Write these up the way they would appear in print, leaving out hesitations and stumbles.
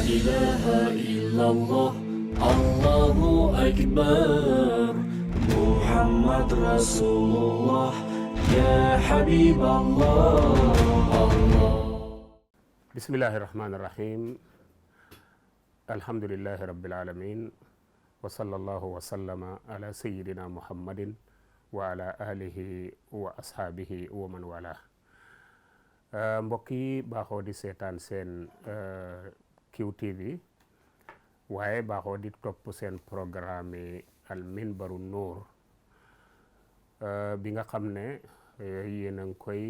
إله إلا الله الله أكبر محمد رسول الله يا حبيب الله بسم الله الرحمن الرحيم الحمد لله رب العالمين وصلى الله وسلم على سيدنا محمد وعلى آله وأصحابه ومن والاه mbokk yi baaxoo di seetaan seen QTV waaye baaxoo di topp seen programme al minbaru nuur bi nga xam ne yéen a ngi koy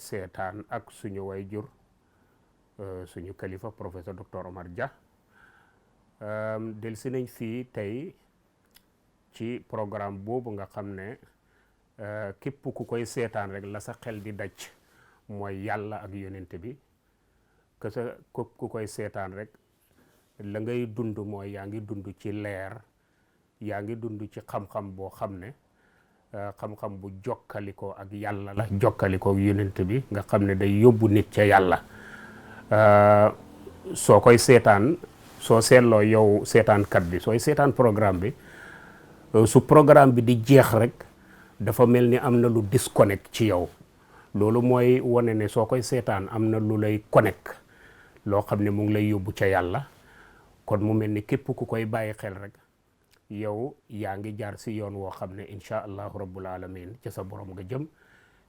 seetaan ak suñu wayjur suñu kalifa professeur docteur Omar Dia del si nañ fii tey ci programme boobu nga xam ne képp ku koy seetaan rek la sa xel di daj mooy yàlla ak yonent bi que sa ku koy seetaan rek la ngay dund mooy yaa ngi dund ci leer yaa ngi dund ci xam-xam boo xam ne xam-xam bu jokkalikoo ak yàlla la jokkalikoo ak yonent bi nga xam ne day yóbbu nit ca yàlla soo koy seetaan soo seetloo yow seetaankat bi sooy seetaan programme bi su programme bi di jeex rek dafa mel ni am na lu disconnect ci yow loolu mooy wane ne soo koy seetaan am na lu lay connect loo xam ne mu ngi lay yóbbu ca yàlla kon mu mel ni képp ku koy bàyyi xel rek yow yaa ngi jaar si yoon woo xam ne incha allahu rabbul alamin ca sa borom nga jëm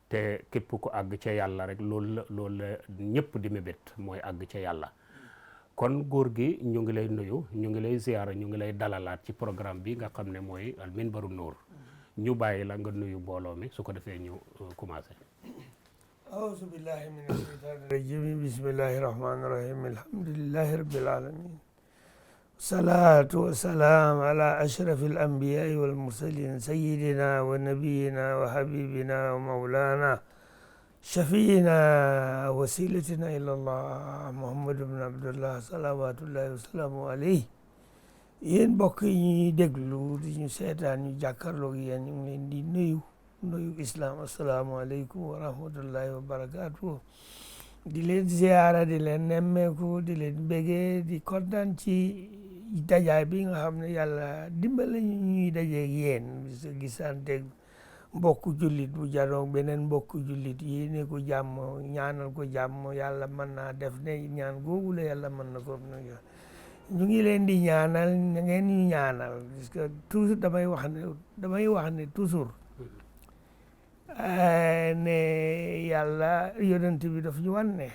te képp ku àgg ca yàlla rek loolu la ñëpp di mébét mooy àgg ca yàlla kon góor gi ñu ngi lay nuyu ñu ngi lay ziyaara ñu ngi lay dalalaat ci programme bi nga xam ne mooy al minbaru nuur ñu bàyyi la nga nuyu mbooloo mi su ko defee ñu commencé أعوذ بالله من الشيطان الرجيم بسم الله الرحمن الرحيم الحمد لله رب العالمين والصلاة والسلام على أشرف الأنبياء والمرسلين سيدنا ونبينا وحبيبنا ومولانا شفينا وسيلتنا إلى الله محمد بن عبد الله صلوات الله وسلامه عليه yéen mbokk yi ñuy déglu di ñu seetaan ñu jàkkaarloog yéen ñu ngi leen di nuyu islam asalaamaaleykum wa rahmatullahi wa barakaatu di leen ziyaara di leen nemmeeku di leen bégee di kontaan ci dajaay bi nga xam ne yàlla dimbale ñu ñuy dajeeg yéen gisanteeg mbokku jullit bu janoog beneen mbokku jullit yéene ko jàmm ñaanal ko jàmm yàlla mën naa def ne ñaan googu la yàlla mën na ko ñu ngi leen di ñaanal na ngeen ñu ñaanal parce que toujours damay wax ne toujours ne yàlla yonent bi daf ñu wan ne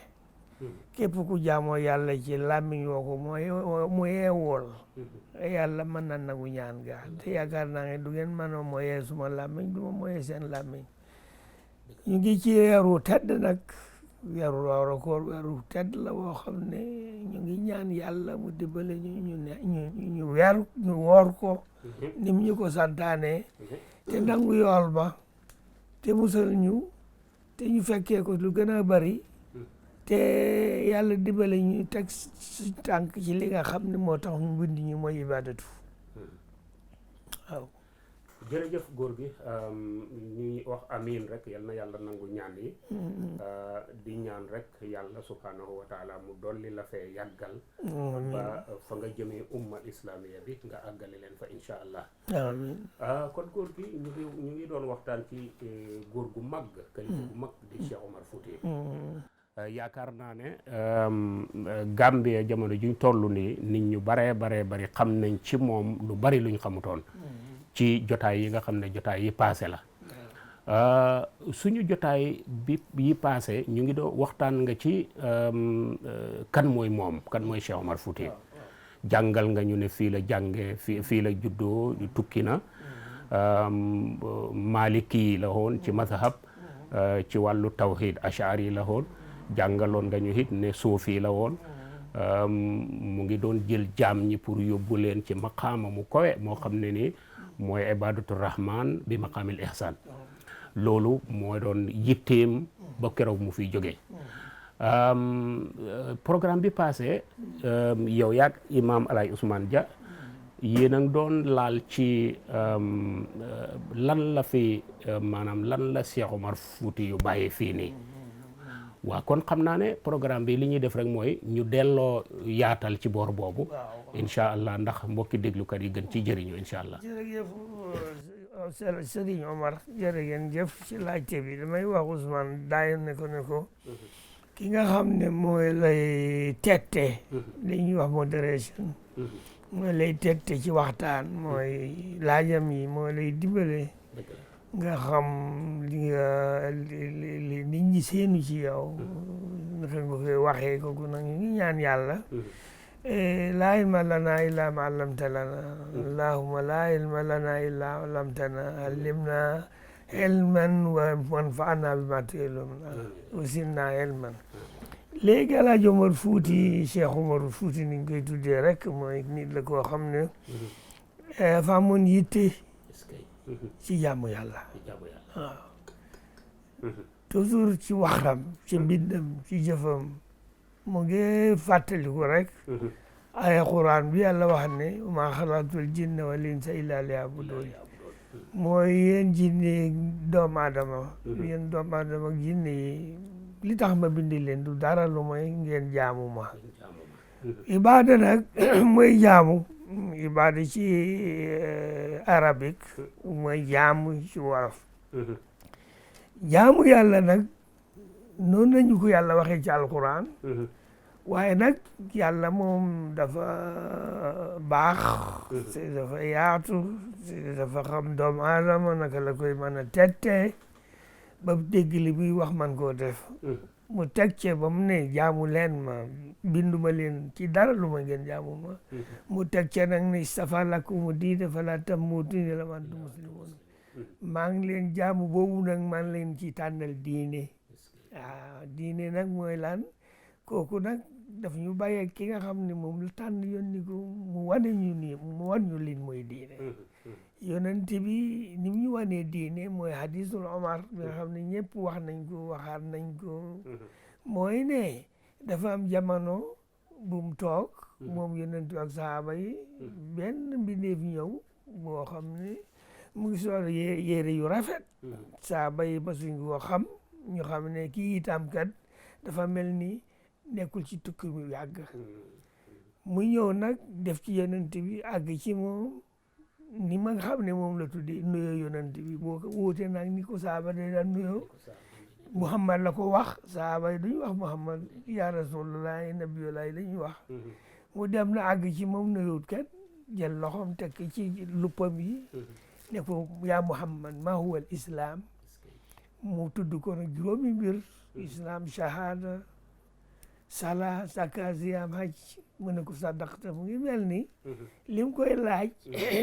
képp ku jaamoo yàlla ci làmmiñ woo ko mu yeewool yàlla mën na nangu ñaan ga te yaakaar naa ne du ngeen mën a moyee suma làmmiñ du ma moyee seen làmmiñ ñu ngi ci weeru tedd nag weeru weeru koor weeru tedd la woo xam ne ñu ngi ñaan yàlla mu dimbale ñu woor ko nim ñu ko santaane te nangu yool ba te musal ñu te ñu fekkee ko lu gën a bari te yàlla dimbale ñu teg suñ tànk ci li nga xam ne moo tax mu bind ñu mooy ibadatu waaw jërëjëf góor gi ñuy wax amiin rek yal na yàlla nangu ñaan yi di ñaan rek yàlla subhanahu wa taala mu dolli la fee yàggal ba fa nga jëmee umma islamiya bi nga àggale leen fa insha allah amiin kon góor gi ñu ngi doon waxtaan ci góor gu mag kalifa gu mag di Cheikh Omar Fouti yaakaar naa ne Gambia jamono juñ toll nii nit ñu bari xam nañ ci moom lu bari luñ xamutoon ci jotaay yi nga xam ne jotaay yi passé la suñu jotaay yi passé ñu ngi doon waxtaan nga ci kan mooy moom kan mooy Cheikh Omar Fouti jàngal nga ñu ne fii la jànge fii la juddoo tukki na maliki la woon ci mazhab ci wàllu tawhid ashari la woon jàngaloon nga ñu it ne suufi la woon mu ngi doon jël jaam ñi pour yóbbu leen ci maqaama mu kowe moo xam ne ni mooy ibadatu rahman bi maqaamil ihsan loolu moo doon yitteem ba keroog mu fiy jógee programme bi passé yow yaag imam Alaaji Ousmane Dia yéen a ngi doon laal ci lan la fi maanaam lan la Cheikh Omar Fouti yu bàyyi fii nii waaw kon xam naa ne programme bi li ñuy def rek mooy ñu delloo yaatal ci boor boobu incha allah ndax mbokki déglukat yi gën ci jëriñu incha allah. jërëjëf Serigne Omar jërë ngeen jëf ci laajte bi damay wax Ousmane daay ne ko ki nga xam ne mooy lay tette li ñuy wax modération mooy lay tette ci waxtaan mooy laajam yi mooy lay dimbale nga xam li nit ñi seenu ci yow naka nga koy waxee kooku nag ñu ngi ñaan yàlla laa ilma lana illa ma allamtana allahumma laa ilma lana illa ma allamtana allimna ilman wa wanfa'na bima ta'allamna wa zidna ilman léegi Alaaji Omar Fuuti Cheikh Omar Fuuti ni ñu koy tuddee rek mooy nit la koo xam ne dafa amoon yitte ci jaamu yàlla waaw toujours ci waxam ci mbindam ci jëfam mu ngi fàttaliku rek ay Quraan bi yàlla wax ne ma xalaqtul jinna wal insa illa liya'budun mooy yéen jinne doomu aadama yéen doomu aadama ak jinne yi li tax ma bindi leen du dara lu mooy ngeen jaamu ma ibaada nag mooy jaamu ibaada ci arabique mooy jaamu ci wolof jaamu yàlla nag noonu lañu ko yàlla waxee ci alquran waaye nag yàlla moom dafa baax dafa yaatu dafa xam doomu aadama naka la koy mën a tette ba dégg li muy wax man koo def mu teg ce ba mu ne jaamu leen ma binduma leen ci dara lu ma ngeen jaamu ma mu teg ce nag ne istafa lakumu diina falaa tamuutunna illaa wa antum muslimuun maa ngi leen jaamu boobu nag maa ngi leen ci tànnal diine waaw diine nag mooy lan kooku nag daf ñu bàyyee ki nga xam ne moom la tànn yónni ko mu wane ñu ni mu wan ñu lin mooy diine yonent bi ni mu ñu wanee diine mooy hadisul Omar bi nga xam ne ñëpp wax nañ ko waxaat nañ ko mooy ne dafa am jamono bu mu toog moom yonent bi ak sahaaba yi benn mbindeef ñëw boo xam ne mu ngi sol yére yu rafet sahaaba yi masuñ koo xam ñu xam ne kii itam kat dafa mel ni nekkul ci tukki mu yàgg mu ñëw nag def ci yonent bi àgg ci moom ni ma xam ne moom la tuddi nuyoo yonent bi boo ko wuute nag ni ko saaba day daan nuyoo Muhammad la ko wax saaba yi duñu wax Muhammad ya Rasulullah nabiyullah la ñuy wax mu dem na àgg ci moom nuyuwut kat jël loxoom tekk ci luppam yi ne ko yaa Muhammad ma huwa al islam mu tudd ko nag juróomi mbir islam shahada sala zaka siyam hajj mu ne ko sadaqta mu ngi mel ni lim koy laaj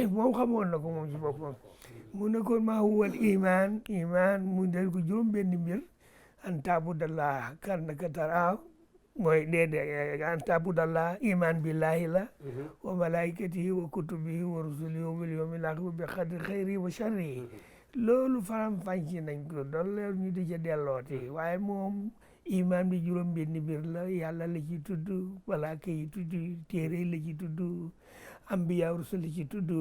moom xamoon na ko moom ci boppam mu ne ko ma huwa al iman mu del ko juróom benn mbir an taabudallah kannaka taraahu mooy an taabudallah iman billahi la wa malaikatihi wa kutubihi wa rusulihi wa bil yawmil akhir wa bi qadri khayri wa sharri loolu faram fànci nañ ko doon leer ñu di ca dellooti waaye moom iman bi juróom benn mbir la yàlla la ci tudd malaaka yi tudd téere la ci tudd ambiya rusul la ci tudd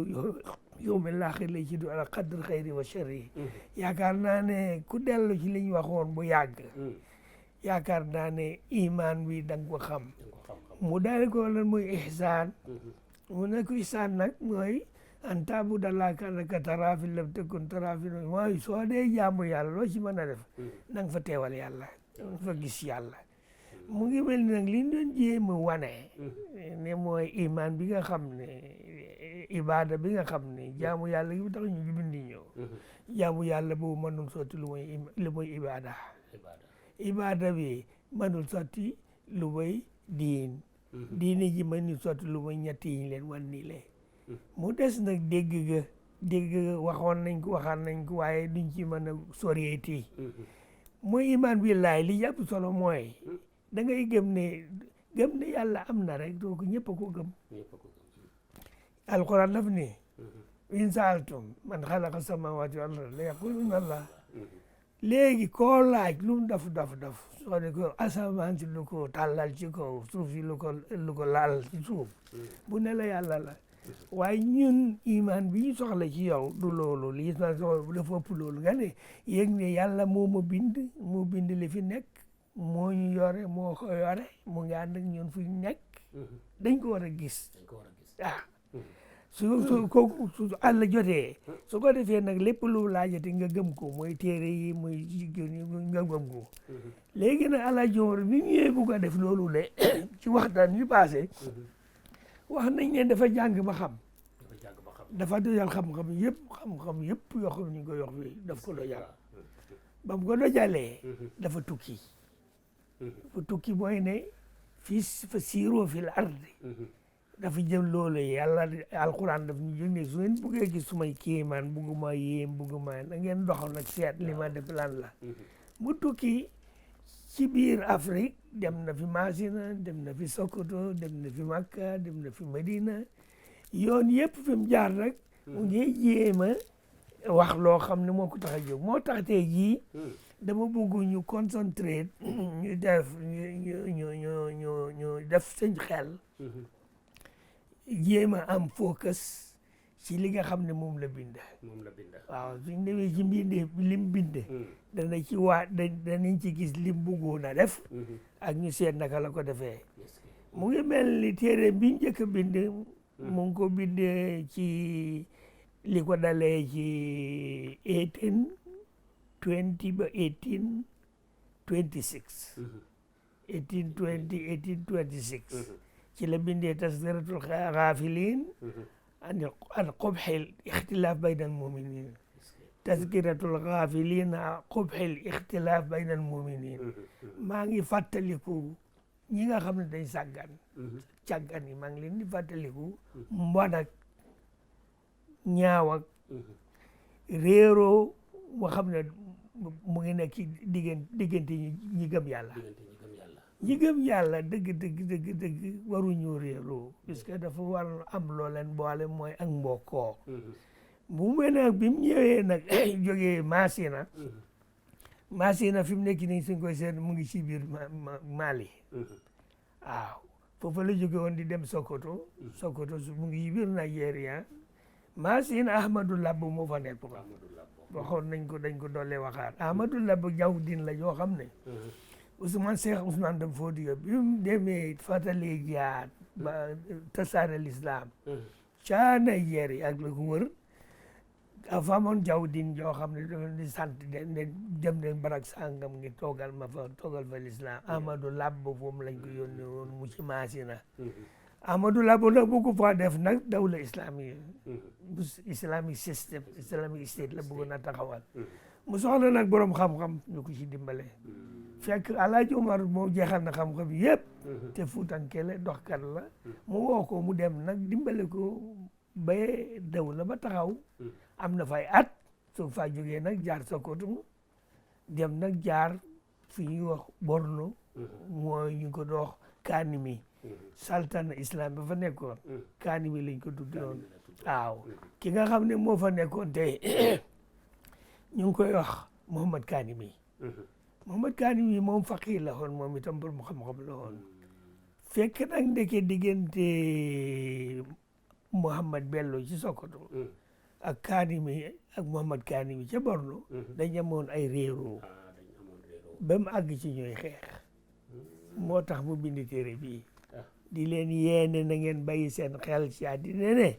yawmil aaxir la ci tudd ala qadr xayri wa sharri yaakaar naa ne ku dellu ci li ñu waxoon bu yàgg yaakaar naa ne iman bi da nga ko xam mu daal ko lan mooy ihsaan mu ne ko ihsaan nag mooy an ta'budallaha ka'annaka taraahu fa in lam takun taraahu mooy soo dee jaamu yàlla loo ci mën a def na nga fa teewal yàlla fa gis yàlla mu ngi mel ni nag li ñu doon jéem a wane ne mooy iman bi nga xam ne ibada bi nga xam ne jaamu yàlla gi tax ñu bindi ñëw jaamu yàlla boobu mënul sotti lu mooy ibada bi mënul sotti lu mooy diine ji mënul sotti lu mooy ñett yi ñu leen wan nii le mu des nag dégg ga waxoon nañ ko waxaat nañ ko waaye duñ ci mën a soreeti mooy iman billahi li jàpp solo mooy da ngay gëm ne yàlla am na rek doo ko ñëpp a ko gëm alquran daf ni in saaltum man xalaqa samawati wal arda la yaquluna allah léegi koo laaj lu mu daf soo de ko asamaan si lu ko tàllal ci kaw suuf si lu ko laal ci suuf bu ne la yàlla la waaye ñun iman bi ñu soxla ci yow du loolu li ma soxla dafa ëpp loolu nga ne yéeg ne yàlla moo bind li fi nekk moo ñu yore moo ko yore mu ngi ànd ak ñun fu ñu nekk dañ ko war a gis su àll jotee su ko defee nag lépp lu laajati nga gëm ko mooy téere yi mooy nga gëm ko léegi nag Alaaji Omar bi ñëwee bu ko def loolu le ci waxtaan yu passé wax nañ ne dafa jàng ba xam dafa dojal xam-xam yëpp yoo xam ñu ko yox fi daf ko dojal ba mu ko dojalee dafa tukki mooy ne fii fa siiroo fil ardi dafa jël loolu yàlla alquran daf ñu jóg ne su ngeen buggee gis sumay kéemaan bugguma yéem bugguma na ngeen doxal nag seet li ma def lan la mu tukki ci biir Afrique dem na fi Masina dem na fi Sokoto dem na fi Makka dem na fi Medina yoon yëpp fi mu jaar rek mu ngi jéema wax loo xam ne moo ko tax a jóg moo tax tey jii dama bëgg ñu concentré ñu def seen xel jéem a am focus ci li nga xam ne moom la bind waaw suñ demee ci mbindee lim bind dana ci danañ ci gis lim bëggoon a def ak ñu seet naka la ko defee mu ngi mel ni téere bi njëkk a bind mu ngi ko bindee ci li ko dalee ci 1820 ba 1826 1826 ci la bindee tasgiratul xaafiliin an qubxil ixtilaaf bayna al muminin tasgiratul xaafiliin an qubxil ixtilaaf bayna al muminin maa ngi fàttaliku ñi nga xam ne dañ càggan yi maa ngi leen di fàttaliku mbon ak ñaaw ak réeroo moo xam ne mu ngi nekk ci diggante ñi gëm yàlla ñi gëm yàlla dëgg waruñu réeroo puisque dafa war am loo leen boole mooy ak mbokkoo bu mel nag bi mu ñëwee nag jógee Masina fi mu nekk nii suñ koy seet mu ngi ci biir Mali waaw foofu la jóge woon di dem Sokoto mu ngi ci biir Nigeria Masina Ahmadou Labo moo fa nekk waxoon dañ ko doole waxaat Ahmadou Labo Jawdin la yoo xam ne Cheikh Ousmane Dam Fodio bi mu demee fàttali jihaad ba tasaare l'islam ca Nigeria ak la ko wër dafa amoon Jawdin yoo xam ne dafa di sant dem leen barak sàngam ngi toogal fa l'islam Ahmadou Labo foofu lañ ko yónnee woon mu ci Masina Ahmadou Labo nag bu ko fa def nag dawla islamique islamic system islamic state la bëggoon a taxawal mu soxla nag borom xam-xam ñu ko ci dimbale fekk Alaaji Omar moo jeexal na xam-xam yëpp te fuutankele doxkat la mu woo ko mu dem nag dimbale ko ba dawla ba taxaw am na fay at soo fa jógee nag jaar Sokoto dem nag jaar fi ñuy wax Borno mooy ñu ko dox Kanimi sultana islam ba fa nekkoon Kanimi lañ ko tuddoon waaw ki nga xam ne moo fa nekkoon tey ñu ngi koy wax Mohamed Kanimi moom faqih la woon moom itam borom xam-xam la woon fekk nag ndeke diggante Mohamed Bello ci Sokoto ak Kanimi ak Mohamed Kanimi ca Borno dañ amoon ay réeroo ba mu àgg ci ñooy xeex moo tax mu bind téere bii di leen yéene na ngeen bàyyi seen xel ci àddina ne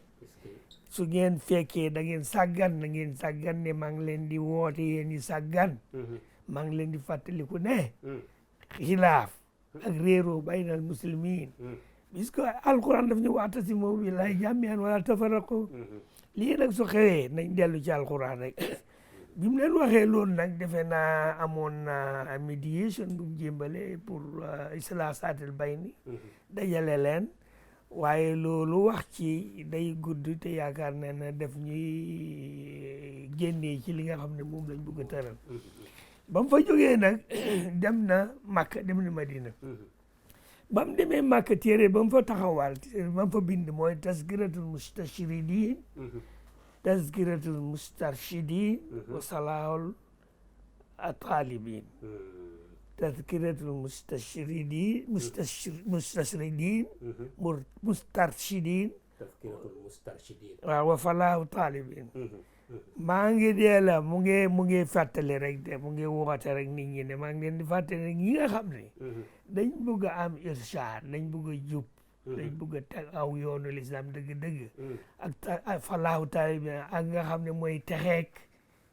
su ngeen fekkee da ngeen sàggan na ngeen sàggan ne maa ngi leen di woote yéen i sàggan maa ngi leen di fàttaliku ne xilaaf ak réeroo baynal muslimin puisque alquran daf ñu wa'tasimu billahi jami'an wala tafarraqu lii nag su xewee nañ dellu ci alquran rek bi mu leen waxee loolu nag defe naa amoon na médiation bu mu jémbale pour islah saatil bayni dajale leen waaye loolu wax ci day gudd te yaakaar ne na def ñuy génnee ci li nga xam ne moom lañ bëgg a tëral ba mu fa jógee nag dem na Makka dem na Madina ba mu demee Makka téere ba mu fa taxawal ba mu fa bind mooy tazkiratul mustashridin tazkiratul mustarshidin wa salahul talibin tazkiratul mustashridin mustarshidin waaw wa falahu talibin maa ngi dee la mu ngi fàttali rek de mu ngi woote rek nit ñi ne maa ngi leen di fàttali rek ñi nga xam ne dañ bëgg a am irshad dañ bëgg a jub dañ bëgg a teg aw yoonu lislam dëgg-dëgg ak falaahu taala bi ak nga xam ne mooy texeek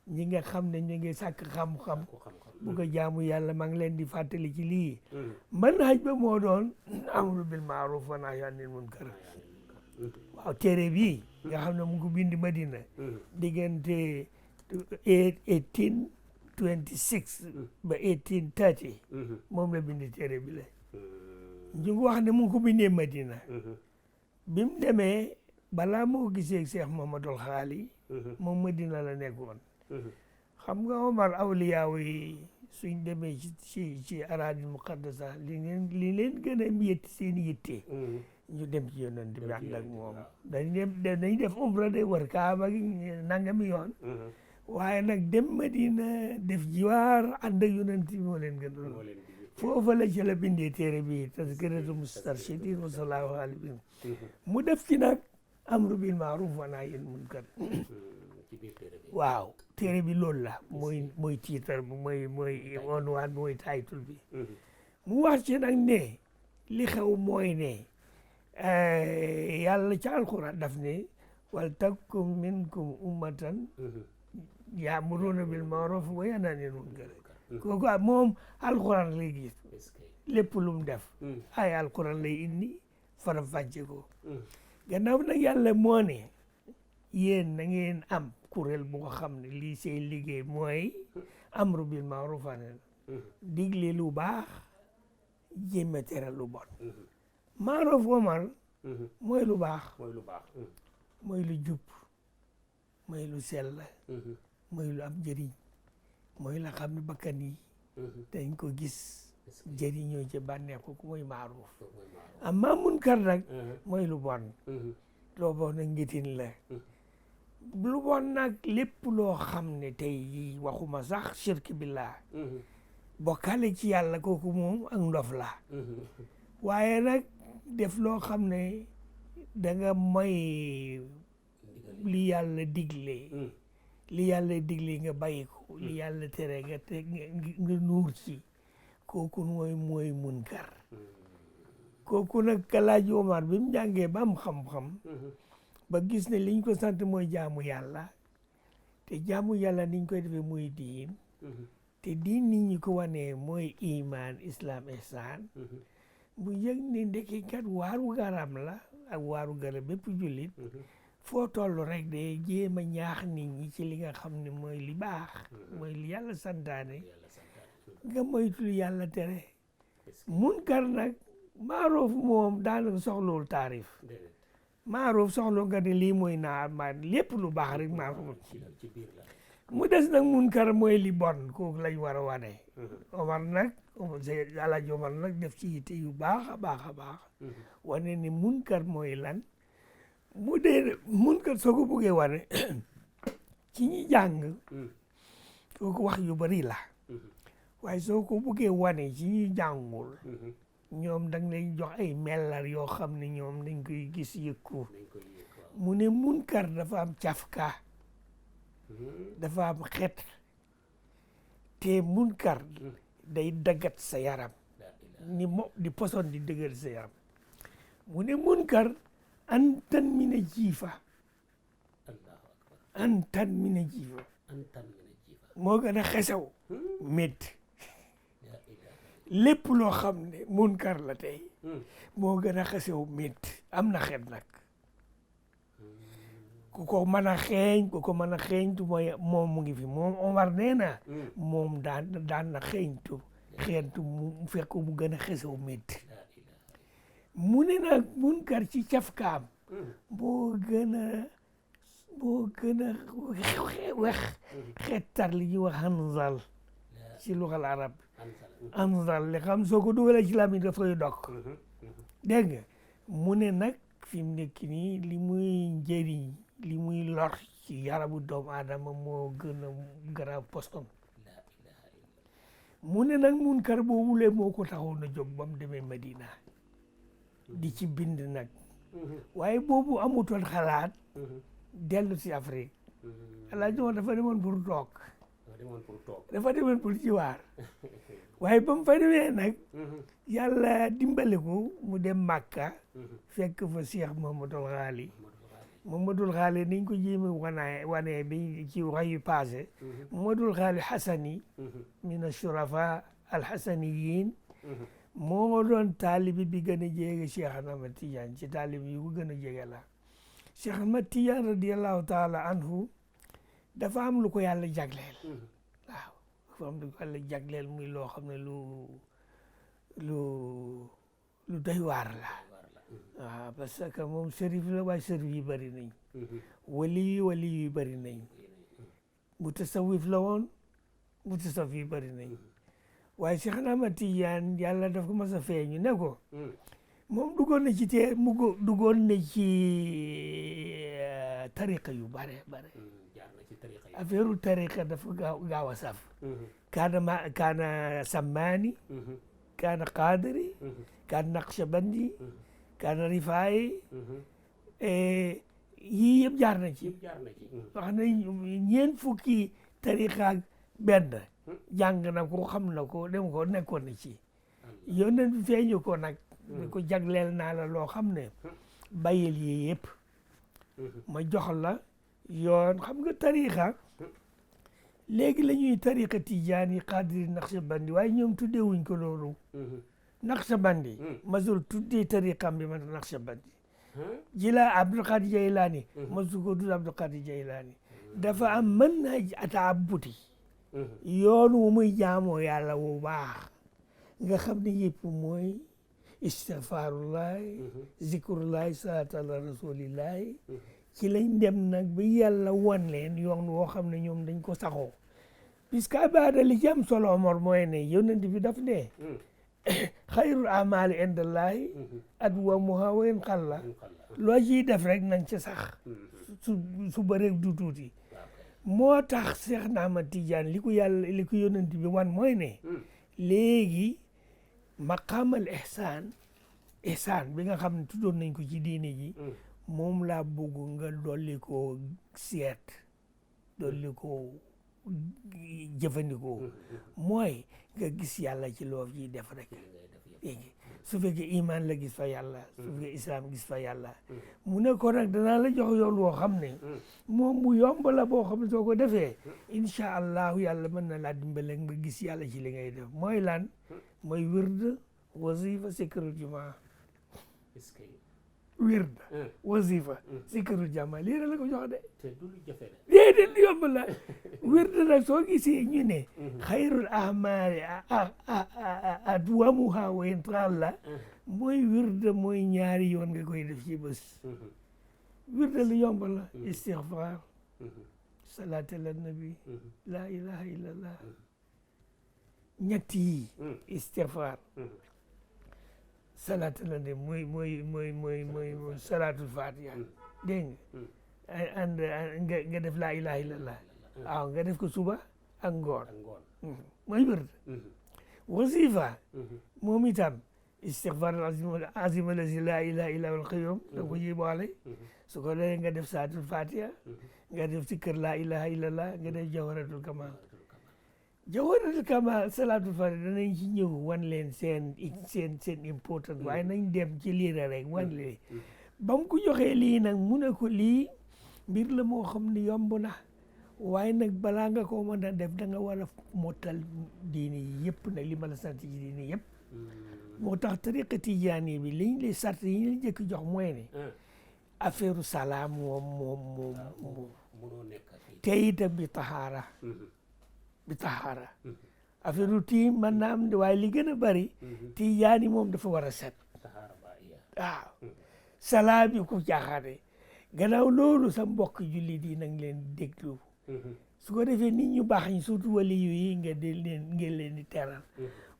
ñi nga xam ne ñu ngi sàkk xam-xam bëgg a jaamu yàlla maa ngi leen di fàttali ci lii manhaj ba moo doon amru bil maaruf wa nahyi anil munkar waaw téere bii nga xam ne mu ngi bind Madina diggante 1826 ba 1830 moom la bind téere bi la ñu ngi wax ne mu ngi ko bindee Madina bi mu demee balaa moo gisee Cheikh Mamadou Xaali moom Madina la nekkoon xam nga Omar awliyaaw yi suñ demee ci araadil muqaddasa li leen gën a yetti seen yitte ñu dem ci yonent bi ànd ak moom dañ def umra de war Kaaba gi nangami yoon waaye nag dem Madina def jiwaar ànd ak yonent bi moo leen gën a foofa la ci la bindee téere bi tazkiratu mustarshidin wa salaahu alayhim mu def ci nag amru bil maaruf wa nahyi anil munkar waaw téere bi loolu la mooy tiitar bi mooy onwaan mooy taytul bi mu wax ci nag ne li xew mooy ne yàlla ca alquran daf ne wal takum minkum ummatan ya'muruna bil ma'ruf wa yanhawna anil munkar kooku moom alquran lay gis lépp lu mu def ay alquran lay indi faram fàcce ko gannaaw nag yàlla moo ne yéen na ngeen am kuréel bu ko xam ne lii seen liggéey mooy amru bil ma'ruf digle lu baax jéem a tere lu bon maaroof Omar mooy lu baax mooy lu jub mooy lu sell mooy lu am njëriñ mooy la xam ne bakkan yi dañ ko gis jëriñoo ci bànneexu ko mooy maaroof amma munkar nag mooy lu bon loo bon nag ngitin la lu bon nag lépp loo xam ne tey waxuma sax shirk billah bokkale ci yàlla kooku moom ak ndof la waaye nag def loo xam ne da nga mooy li yàlla digle nga bàyyi ko li yàlla tere nga nuur ci kooku mooy munkar kooku nag Alaaji Omar bi mu jàngee ba am xam-xam ba gis ne liñ ko sant mooy jaamu yàlla te jaamu yàlla niñ koy defee mooy diin te diin nit ñi ko wanee mooy iman islam ihsan bu yëg ne ndekki kat waaru garam la ak waaru garam bépp jullit foo toll rek de jéem a ñaax nit ñi ci li nga xam ne mooy li baax mooy li yàlla santaane nga moytu li yàlla tere munkar nag maaroof moom daanaka soxlawul taarif maaroof soxla nga ne lii mooy ma lépp lu baax rek maaroof mu des nag munkar mooy li bon kooku lañ war a wane Omar nag Alaaji Omar nag def ci yitte yu baax a baax wane ni munkar mooy lan mu dee munkar soo ko buggee wane ci ñi jàng kooku wax yu bari la waaye soo ko buggee wane ci ñi jàngul ñoom dang lay jox ay mellar yoo xam ne ñoom dañ koy gis yëkku mu ne munkar dafa am cafka dafa am xet te munkar day daggat sa yaram ni di poson di dëggal sa yaram mu ne munkar antan mina jiifa moo gën a xesaw métti lépp loo xam ne munkar la tey moo gën a xesaw métti am na xet nag ku ko mën a xeeñtu mooy moom mu ngi fi moom Omar nee na moom daan na xeeñtu mu fekk mu gën a xesaw métti mu ne nag munkar ci cafkaam boo gën a wex xettar li ñuy wax hanzal ci luxal arab hanzal li xam soo ko dugalee ci làmmiñ dafay dokk dégg nga mu ne nag fi mu nekk nii li muy njëriñ li muy lor ci yaramu doomu aadama moo gën a garaaw postom mu ne nag munkar boobu lee moo ko taxoon a jóg ba mu demee Madina di ci bind nag waaye boobu amutoon xalaat dellu si Afrique Alaaji Omar dafa demoon pour toog dafa demoon pour ci waar waaye ba mu fa demee nag yàlla dimbali ko mu dem Makka fekk fa Cheikh Mamadul Xaali niñ ko jéem wane bi ci wax yu passé Mamadul Xaali Xasani min ashurafa alxasaniyin moo doon taalibi bi gën a jege Cheikh Ahmad Tidiane ci taalibi yu ko gën a jege la Cheikh Ahmad Tidiane radiyallahu taala anhu dafa am lu ko yàlla jagleel waaw dafa am lu ko yàlla jagleel muy loo xam ne lu doy waar la waaw parce que moom sërif la waaye sërif yi bëri nañ wali yi bëri nañ mutasawif la woon mutasawif yi bëri nañ waaye Cheikh Ahmad Tidiane yàlla daf ko mas a feeñu ne ko moom duggoon na ci duggoon na ci tariqa yu bare affaire tariqa dafa gaaw a saf kaana sammaani kaana qaadiri kaana naqshbandi kaana rifaayi yii yëpp jaar na ci wax na ñeent fukki tariqa ak benn jàng na ko xam na ko dem ko nekkoon na ci yónneen bi feeñu ko nag ko jagleel naa la loo xam ne bàyyil yi yëpp ma jox la yoon xam nga tariqa léegi la ñuy tariqa tijaani qadiri naqshbandi waaye ñoom tuddewuñ ko loolu naqshbandi masul tuddee tariqam bi man naqshbandi jila Abdul Qadir Jaylaani masul ko tudd Abdul Qadir Jaylaani dafa am manhaj ataabuti yoon wu muy jaamoo yàlla wu baax nga xam ne yëpp mooy istighfarullahi zikrullahi salaatu ala rasulillahi ci lañ dem nag ba yàlla wan leen yoon woo xam ne ñoom dañ ko saxoo puisque abada li ci am solo Omar mooy ne yonent bi daf ne xayrul amali indallahi adwamuha wa in qalla loo ciy def rek nañ ci sax su bëreeg du tuuti moo tax Cheikh Ahmad Tidiane li ko yonent bi wan mooy ne léegi maqaamal ihsaan bi nga xam ne tuddoon nañ ko ci diine ji moom laa bëgg nga dolli ko seet dolli ko jëfandikoo mooy nga gis yàlla ci loo ciy def rek léegi su fekkee iman la gis fa yàlla su fekkee islam gis fa yàlla mu ne ko nag danaa la jox yoon woo xam ne moom bu yomb la boo xam ne soo ko defee incha allahu yàlla mën na laa dimbale nga gis yàlla ci li ngay def mooy lan mooy wird wazifa sikrul jumaa wird wazifa sikrul jumaa lii la ko jox de déedéet lu yomb la wird nag soo gisee ñu ne xayrul ahmaali adwamuha wa in qalla mooy wird mooy ñaari yoon nga koy def ci bés wird lu yomb la istighfar salaatu ala nabi la ilaha illallah ñett yi istighfar salaatu ala nabi mooy salaatul fatiha dégg nga nga def la ilaha illallah waaw nga def ko suba ak ngoon mooy wird wasifa moom itam istighfar azim allazi la ilaha illa huwal qayyum da ko yóbbaale su ko defee nga def salaatul fatiha nga def si kër la ilaha illallah nga def jawharatul kamal salaatul fatiha danañ ci ñëw wan leen seen important waaye nañ dem ci lii rek wan leen ba mu ko joxee lii nag mu ne ko lii mbir la moo xam ne yomb na waaye nag balaa nga ko mën a def da nga war a mottal diini yi yëpp nag li ma la sant ci diini yëpp moo tax tariqa tijaani bi liñ lay sart yi ñu jëkk jox mooy ne affaire salaam moom te itam bi taxaara affaire tiim mën na am waaye li gën a bari tijaani moom dafa war a set waaw salaam bi ku jaaxaane gannaaw loolu sa mbokk julli di nang leen déglu su ko defee nit ñu baax ñi surtout wali yi ngeen leen di teral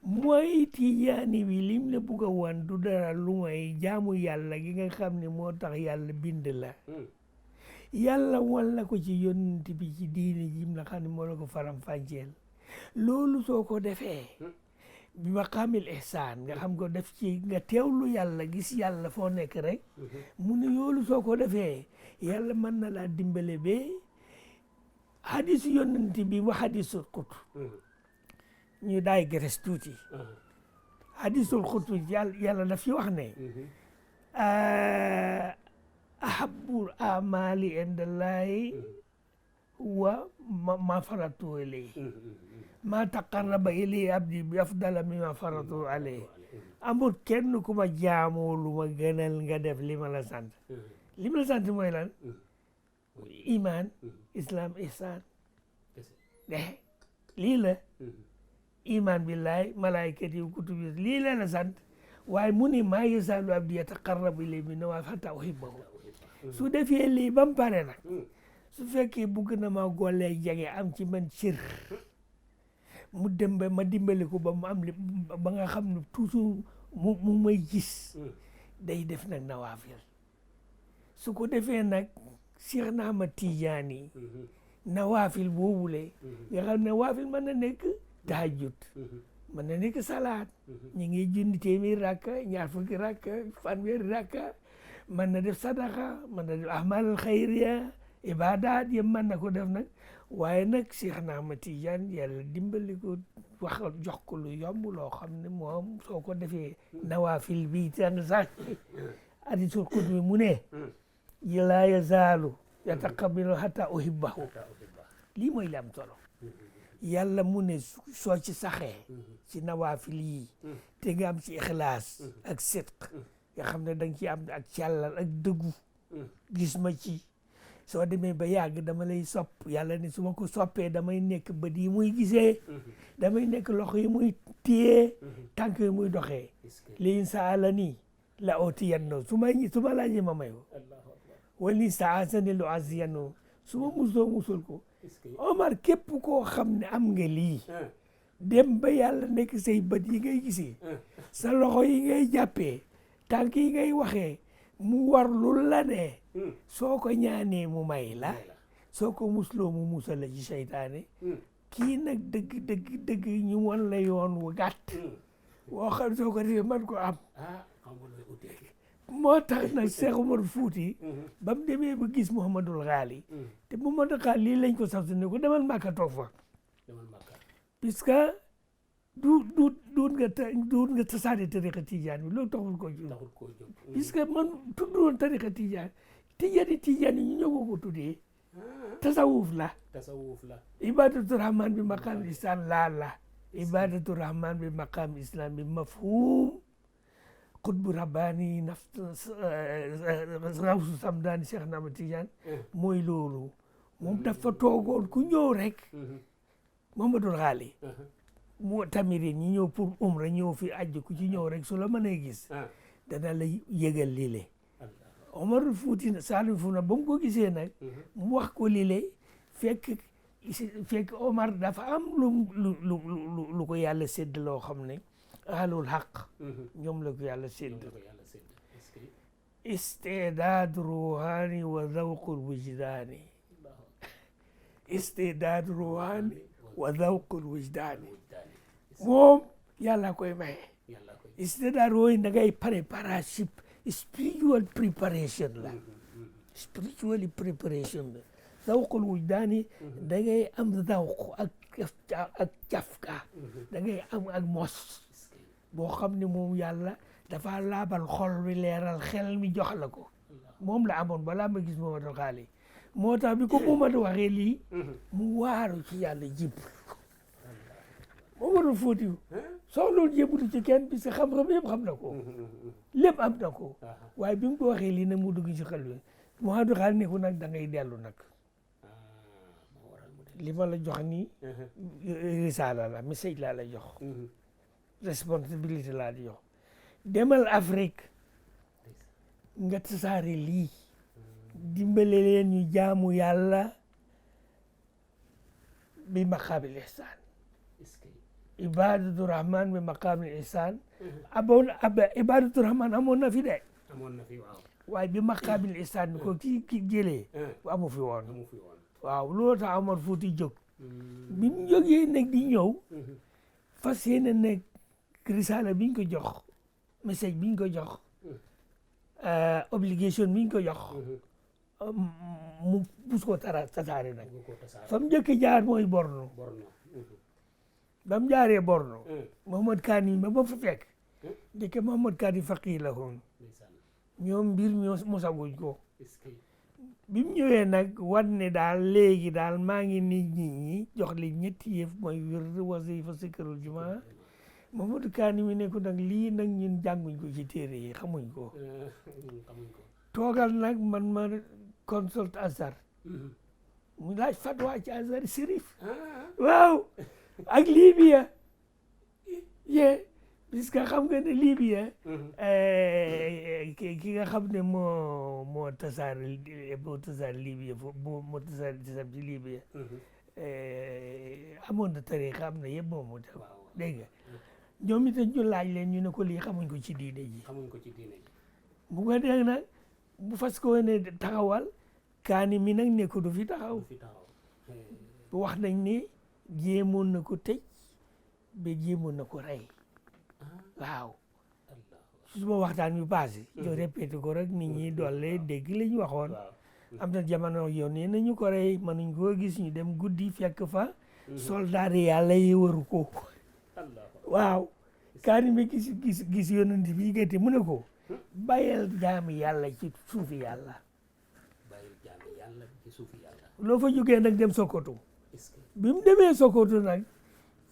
mooy tijaani bi lim la bugg a wan du dara lu may jaamu yàlla gi nga xam ne moo tax yàlla bind la yàlla wan la ko ci yonent bi ci diine jim la xam ne moo la ko faram fàcceel loolu soo ko defee bi maqaamil ihsaan nga xam ko def ci nga teewlu yàlla gis yàlla foo nekk rek mu ne yoolu soo ko defee yàlla mën na laa dimbale ba hadisu yonent bi wa hadisul qudsi ñu daay gres tuuti hadisul qudsi yàlla daf ci wax ne ahabbul amali indallahi wa ma faratu ilayhi ma taqarraba ilayhi abdi bi afdala mimma faratu alayhi amul kenn ku ma jaamoo lu ma gënal nga def li ma la sant li ma la sant mooy lan iman islam ihsan lii la iman billahi malaikati wa kutubi lii la la sant waaye mu ne maa yazaalu abdi yataqarrabu ilayya bin nawaafil hatta uhibbahu su defee lii ba mu pare nag su fekkee bugg na ma gollee jege am ci man cër mu dem ba ma dimbali ko ba mu am li ba nga xam ne toujours mu may gis day def nag nawaafil su ko defee nag Cheikh na Ahmad Tijaani nawaafil boobule nga xam ne nawaafil mën na nekk tahajjud mën na nekk salaat ñu ngi junni téeméeri rakka ñaar fukki rakka fanweeri rakka mën na def sadaka mën na def ahmal xayriya ibadat yëpp mën na ko def nag waaye nag Cheikh na Ahmad Tijaan yàlla dimbali ko wax jox ko lu yomb loo xam ne moom soo ko defee nawaafil bi tan sax hadiisul qudsi mu ne laa yazaalu yataqabbalu hatta uhibbahu lii mooy li am solo yàlla mu ne soo ci saxee ci nawaafil yi te nga am ci ixlaas ak sidq nga xam ne da nga ci am ak càllal ak dëggu gis ma ci soo demee ba yàgg dama lay sopp yàlla ne su ma ko soppee damay nekk bët yi muy gisee damay nekk loxo yi muy téye tànk yi muy doxee li saalanii la utiyannahu su ma laajee ma may ko wala sta'aazanii la u'azziyannahu su ma musul ko Omar képp koo xam ne am nga lii dem ba yàlla nekk say bët yi ngay gisee sa loxo yi ngay jàppee tànk yi ngay waxee mu war lu la ne soo ko ñaanee mu may la soo ko musloo mu musal la ci seytaane kii nag dëgg ñu won la yoon wu gàtt woo xam soo ko defee man ko am moo tax nag Cheikh Omar Fouti ba mu demee ba gis Mouhamadul Ghali te Mouhamadul Ghali lii lañ ko sax ne ko demal Màkka toog fa puisque duut nga tasaare tariqa tijaan bi loolu taxul koo jóg puisque man tudd woon tariqa tijaan tijaan yi ñu ñëw ko tuddee tasawuf la ibadatu rahman bi maqam islam la ibadatu rahman bi maqam islam bi mafhum qutbu rabbani rawsu samdani Cheikh na Ahmad Tidiane mooy loolu moom dafa toogoon ku ñëw rek Mouhamadul Ghali mu tamirin ñi ñëw pour umra ñëw fi ajj ku ci ñëw rek su la mënee gis dana la yëgal lile Omar Fouti Saliou Fouti ba mu ko gisee nag mu wax ko lile fekk Omar dafa am lu ko yàlla sédd loo xam ne ahlul haq ñoom la ko yàlla sédd istidaad ruhani wa zawqul wujdaani istidaad ruhani wa zawqul wujdaani moom yàlla koy maye istidaad ruhani da ngay préparation spiritual preparation la spiritual preparation la zawqul wujdaani da ngay am zawq ak cafka da ngay am ak mos boo xam ne moom yàlla dafa laabal xol bi leeral xel mi jox la ko moom la amoon balaa ma gis Mouhamadou Ghali moo tax bi ko Mouhamadou waxee lii mu waaru ci yàlla jébbalu Mouhamadou Fouti soxloon jébbalu ci kenn parce que xam-xam yëpp xam na ko lépp am na ko waaye bi mu ko waxee lii nag mu dugg ci xel bi Mouhamadou Ghali ne ko nag da ngay dellu nag li ma la jox nii risaala la message laa la jox responsabilité laa di jox demal Afrique nga tasaare lii dimbale leen ñu jaamu yàlla bi maqaabil ihsaan ibadatu rahman bi maqaabil ihsaan ibadatu rahman amoon na fi de waaye bi maqaabil ihsaan bi ko ki jëlee amu fi woon waaw loolu tax Omar Fouti jóg bi mu jógee nag di ñëw fas yéene nag risaala biñ ko jox message biñ ko jox obligation biñ ko jox mu bus ko tasaare nag fa mu njëkk jaar mooy Borno ba mu jaaree Borno Mohamad Kani ba fa fekk ndeke Mohamad Kani faqih la woon ñoom mbir mi mosaguñ ko bi mu ñëwee nag wan ne daal léegi daal maa ngi nit ñi jox li ñetti yëf mooy wird wasifa sikarul jumaa Mohamad Kani mi ne ko nag lii nag ñun jànguñ ko ci téere yi xamuñ ko toogal nag man ma consulte Azhar mu laaj fatwa ci Azhar Sérif waaw ak Libya puisque xam nga ne Libya ki nga xam ne moo tasaare Libya moo tasaare tisam ci Libya amoon na tariqa am na yëpp moom moo def dégg nga ñoom itam ñu laaj leen ñu ne ko lii xamuñ ko ci diine ji bu ko dégg nag bu fas ko ne taxawal Kaani mi nag ne ko du fi taxaw wax nañ ne jéemoon na ko tëj ba jéemoon na ko rey waaw suma waxtaan yu passé yo répété ko rek nit ñi doole dégg li ñu waxoon am na jamono yónnee nañu ko rey mënuñ koo gis ñu dem guddi fekk fa soldat yàlla yi waru ko waaw Kaani mi gis yonent bi gëte mu ne ko bàyyil jaami yàlla ci suufi yàlla loo fa jógee nag dem Sokoto bi mu demee Sokoto nag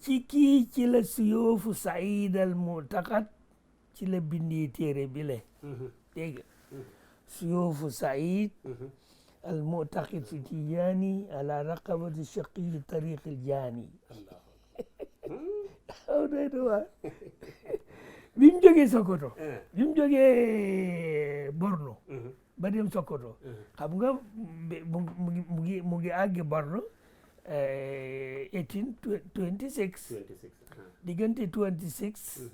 ci la Suyuufu Saïd al Mu'taqad ci la bindi téere bi le dégg Suyuufu Saïd al Mu'taqad fi Tijaani ala raqabati shaqiyi tariq al jaani aw day do waa bi mu jógee Sokoto bi mu jógee Borno ba dem Sokoto xam nga mu ngi àgg Borno 1826 diggante 26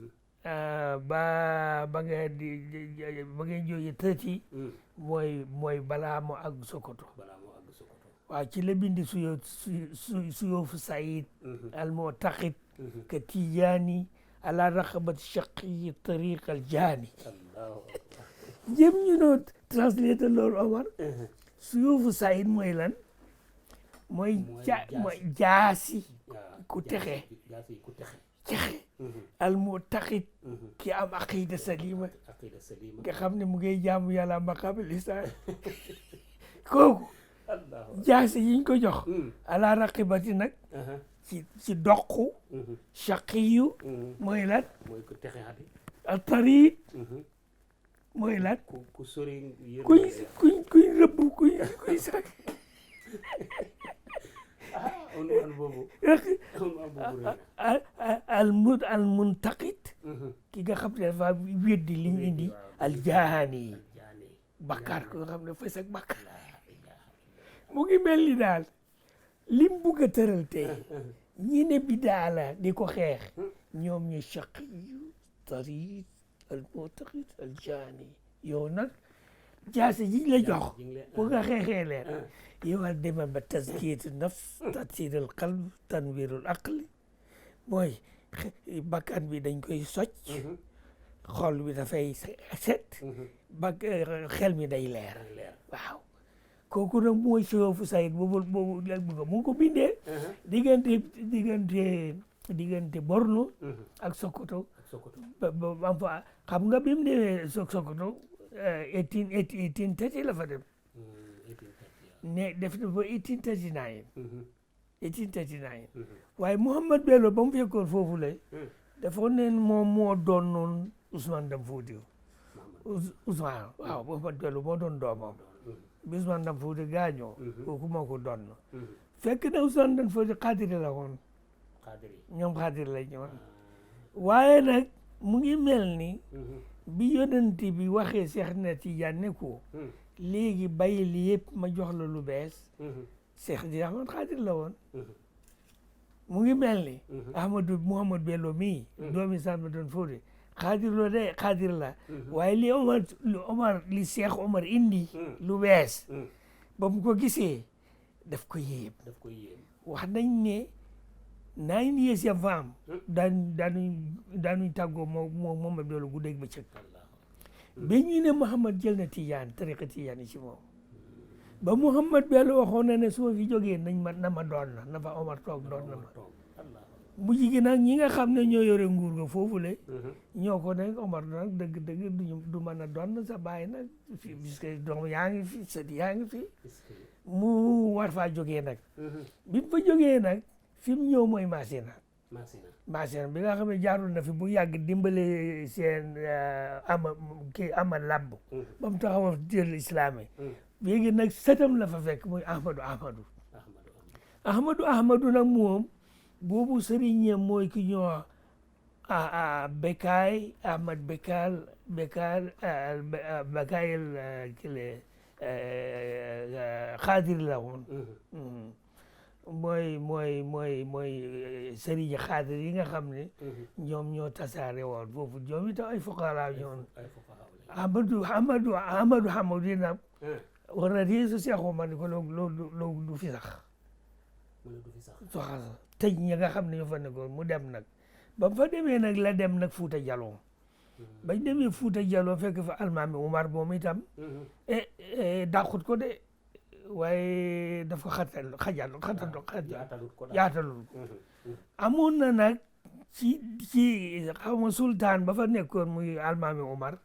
ba nga jógee 30 mooy balaa mu àgg Sokoto waaw ci la bindi Suyuufu Saïd al Mu'taqid ka Tijaani ala raqabati shaqiyi tariq al jaani jëm ñu noo translate loolu Omar Suyuufu Saïd mooy lan mooy jaasi ku texe al Mu'taqid ki am aqida salima nga xam ne mu ngay jaamu yàlla maqaamul ihsaan kooku jaasi yiñ ko jox ala raqabati nag ci doqu shaqiyu mooy lan al tariq mooy lan kuñ rëbb kuñ sax al muntaqid ki nga xam ne dafa weddi li ñu indi al jaani bakkaar ko nga xam ne fay sax bakkaar mu ngi mel ni daal lim bugg a tëral tey ñi ne bidaa la di ko xeex ñoom ñu shaqiyu tariq al muntaqid al jaani yow nag jaase ji la jox bu nga xeexee leen yow al demal ba tazkiyatu nafs tatsirul qalb tanwirul aqli mooy bakkan bi dañ koy socc xol bi dafay set ba xel mi day leer waaw kooku nag mooy Suyuufu Saïd boobu la bëgg mu ngi ko bindee diggante Borno ak Sokoto ba fa xam nga bi mu demee Sokoto 1830 la fa dem ne def na ba 1839 waaye Mouhamed Bello ba mu fekkoon foofu la dafa ne moom moo doon noon Ousmane Dam Foutiyou Ousmane waaw Mouhamed Bello moo doon doomam bi Ousmane Dam Foutiyou gaañoo kooku moo ko doon fekk na Ousmane Dam Foutiyou xaadiri la woon ñoom xaadiri la ñu waaye nag mu ngi mel ni bi yonent bi waxee Seex na Tijaan ne ko léegi bàyyi li yëpp ma jox la lu bees Seex di Ahmad xaadir la woon mu ngi mel ni Mouhamed Bello mii doomi Samba doon Fodé xaadir la de xaadir la waaye li Seex Omar indi lu bees ba mu ko gisee daf ko yéem wax nañ ne 9 years ya faam daanuñ tàggoo Mouhamed Bello guddeeg bëccëg ba ñu ne Mouhamed jël na Tijaan tariqa Tijaan yi ci moom ba Muhammad Bello waxoon na ne su ma fi jógee na ma doon na fa Omar toog doon na ma bu jigi nag ñi nga xam ne ñoo yore nguur ga foofule ñoo ko ne Omar nag dëgg du mën a doon sa baay nag puisque doom yaa ngi fi sët yaa ngi fi mu war faa jógee nag bi mu fa jógee nag fi mu ñëw mooy Masina bi nga xam ne jaarul na fi bu yàgg dimbale seen ama labb ba mu taxawal jël islam yi léegi nag sëtam la fa fekk muy Ahmadu nag moom boobu sëriñ mooy ki ñoo Bekaay Ahmad Bekaayel kile xaadir la woon mooy sëriñ xaadir yi nga xam ne ñoom ñoo tasaare woon foofu ñoom itam ay fuqara ñoon Ahmadu yi nag war na di su seexoo ma ni ko loolu du fi sax soxal tëj ñi nga xam ne ñoo fa nekkoon mu dem nag ba mu fa demee nag la dem nag Fuuta Jaloo bañ demee Fuuta Jaloo fekk fa almaami Umar moom itam dàqut ko de waaye dafa yaatalul ko amoon na nag ci xaw ma sultaan ba fa nekkoon muy almaami Umar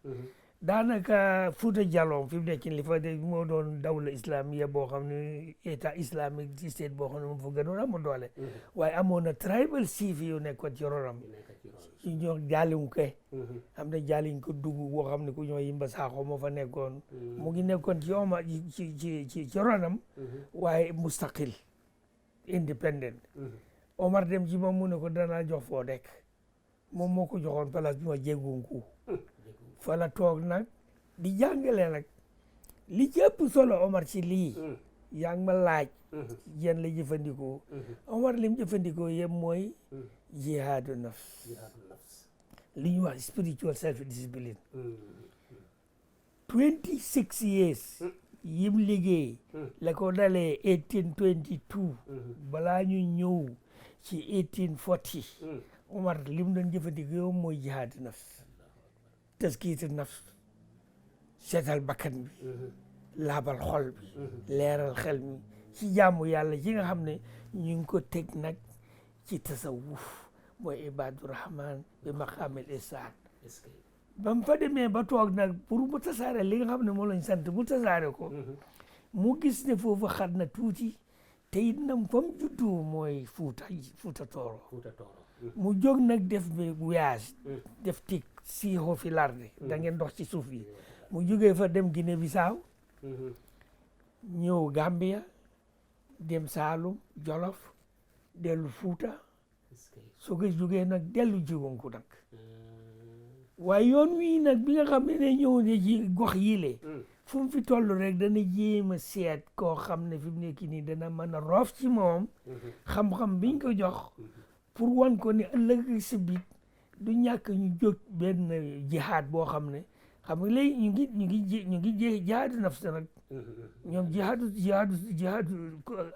daanaka Fuuta Jaloo fi mu nekk li fa de moo doon dawla islamiya boo xam ne état islamique ci state boo xam ne moom fa gënoon amoon doole waaye amoon na tribal chief yu nekkoon ci ronam ci ñoo Jaalinke am na Jaalinke dugg boo xam ne ku ñoo Yimba Saaxo moo fa nekkoon mu ngi nekkoon ci Omar ci ronam waaye mustaqil independent Omar dem ci moom mu ne ko danaa jox foo dekk moom moo ko joxoon place bi ma jégunku fa la toog nag di jàngale nag li ci ëpp solo Omar ci lii yaa ngi ma laaj yéen la jëfandikoo Omar lim jëfandikoo yëpp mooy jihaadu nafs li ñuy wax spiritual self discipline 26 years yim liggéey la ko dalee 1822 balaa ñu ñëw ci 1840 Omar lim doon jëfandikoo mooy jihaadu nafs taskiitu nafs seetal bakkan bi laabal xol bi leeral xel mi ci jaamu yàlla ci nga xam ne ñu ngi ko teg nag ci tasawuf mooy ibaadu rahman bi maqaamil ihsaan ba mu fa demee ba toog nag pour mu tasaare li nga xam ne moo lañ sant mu tasaare ko mu gis ne foofu xat na tuuti te it nag fa mu juddoo mooy Fuuta Tooro mu jóg nag def voyage def tik siixoo fi larde da ngeen dox ci suuf yi mu jógee fa dem Guinée Bissau ñëw Gambia dem Saalum Jolof dellu Fuuta soo ko jógee nag dellu jigonku nag waaye yoon wii nag bi nga xam ne ñëw ne ci gox yile fu mu fi toll rek dana jéem a seet koo xam ne fi mu nekk nii dana mën a roof ci moom xam-xam biñ ko jox pour wan ko ne ëllëg si biit du ñàkk ñu jóg benn jihaad boo xam ne xam nga léegi ñu ngi jihaadu nafs nag ñoom jihaadu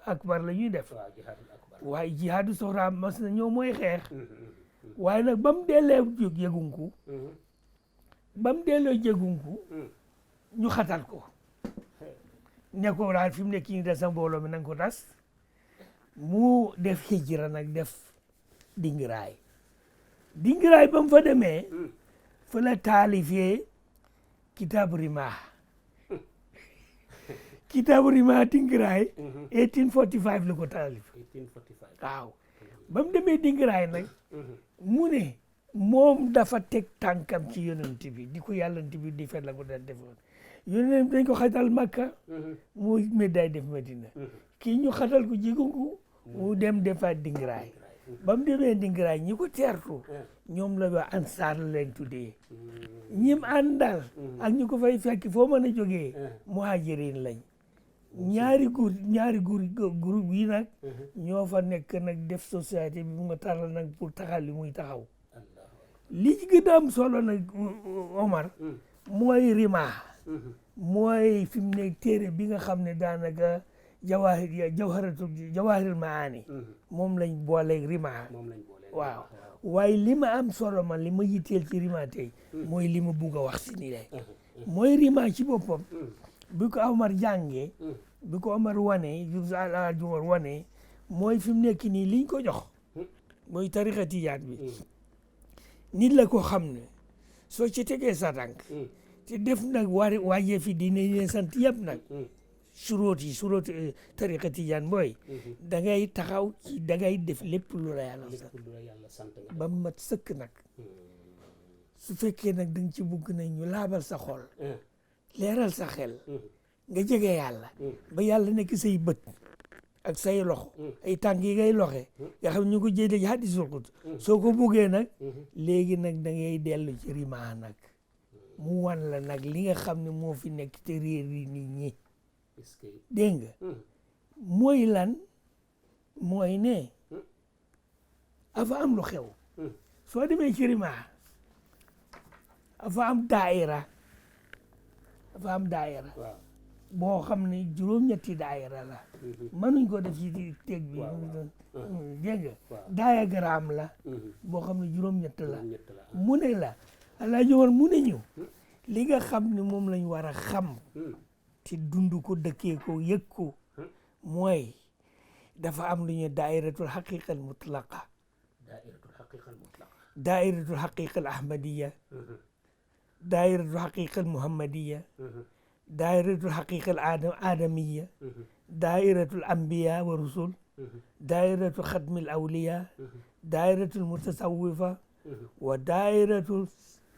akbar la ñuy def waaye jihaadu soxra mas na ñoo mooy xeex waaye nag ba mu dellee jégunku ñu xatal ko ne ko daal fi mu nekk nii des sa mbooloo mi na nga ko tas mu def hijra nag def dingiraay ba mu fa demee fa la taalifee kitaabu rimah dingiraay 1845 la ko taalif waaw ba mu demee dingiraay nag mu ne moom dafa teg tànkam ci yonent bi di ko yàllanti bi di fet la ko daan defoon yonent dañ ko xatal Makka mu médaille def Medina kii ñu xatal ko jigungu mu dem defaat dingiraay ba mu demee dingiraay ñi ko teertu ñoom la waa ansaar leen tuddee ñim àndal ak ñu ko fay fekk foo mën a jógee muhajirin lañ ñaari groupe yi nag ñoo fa nekk nag def société bi mu nga taral nag pour taxal li muy taxaw li ci gën a am solo nag Omar mooy rima mooy fi mu nekk téere bi nga xam ne daanaka jawahirul maani moom lañ booleeg rima waaw waaye li ma am solo man li ma yitteel ci rima tey mooy li ma bugg a wax si nii rek mooy rima ci boppam bi ko Omar jàngee bi ko Omar wane Jus Alaaji Omar wane mooy fi mu nekk nii liñ ko jox mooy tariqa tijaan bi nit la ko xam ne soo ci tegee sa tànk te def nag waajee fi diine leen sant yëpp nag suróot tariqa tijaan mooy da ngay taxaw ci da ngay def lépp lu la yàlla sant ba mat sëkk nag su fekkee nag da nga ci bugg nañ ñu laabal sa xol leeral sa xel nga jege yàlla ba yàlla nekk say bët ak say loxo ay tànk yi ngay loxe nga xam ñu ko jëlee ci hadiisul qudsi soo ko buggee nag léegi nag da ngay dellu ci rimaa nag mu wan la nag li nga xam ne moo fi nekk te réer yi nit ñi dégg nga mooy lan mooy ne afa am lu xew soo demee ci rimaa afa am daayira boo xam ne juróom-ñetti daayira la mënuñ ko def ci teg bi dégg nga diagramme la boo xam ne juróom-ñett la mu ne la Alaaji Omar mu ne ñu li nga xam ne moom lañ war a xam te dund ko dëkkee ko yëg ko mooy dafa am lu ñu daayiratul xaqiqa al mutlaqa daayiratul xaqiqa al ahmadiya daayiratul xaqiqa al muhammadiya daayiratul xaqiqa al aadamiya daayiratul anbiya wa rusul daayiratul xatmil awliya daayiratul mutasawifa wa daayiratul